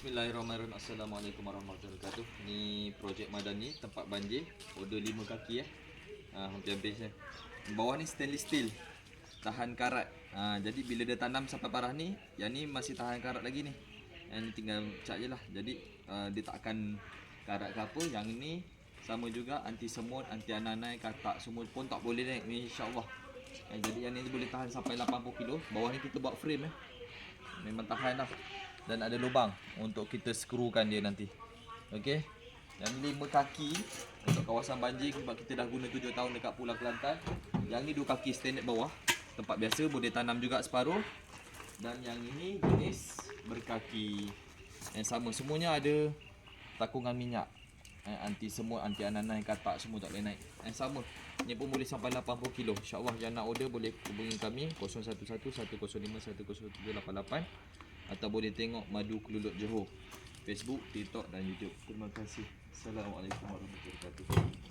Bismillahirrahmanirrahim. Assalamualaikum warahmatullahi wabarakatuh. Ni projek Madani tempat banjir. Order 5 kaki hampir habis. Bawah ni stainless steel. Tahan karat. Jadi bila dia tanam sampai parah ni, yang ni masih tahan karat lagi ni. Yang ni tinggal cat je lah. Jadi dia tak akan karat ke apa. Yang ni sama juga, anti semut, anti ananai, katak semut pun tak boleh naik ni, insya-Allah. Jadi yang ni boleh tahan sampai 80 kilo. Bawah ni kita buat frame memang tahan lah. Dan ada lubang untuk kita skrukan dia nanti. Okey. Yang ni 5 kaki untuk kawasan banjir sebab kita dah guna 7 tahun dekat Pulau Kelantan. Yang ni 2 kaki standard bawah. Tempat biasa boleh tanam juga separuh. Dan yang ini jenis berkaki. Yang sama semuanya ada takungan minyak. Anti semut, anti ananai, katak semua tak boleh naik. Yang sama. Ni pun boleh sampai 80 kilo. InsyaAllah yang nak order boleh hubungi kami 011 105 10388 atau boleh tengok Madu Keluluk Johor, Facebook, TikTok dan YouTube. Terima kasih. Assalamualaikum warahmatullahi wabarakatuh.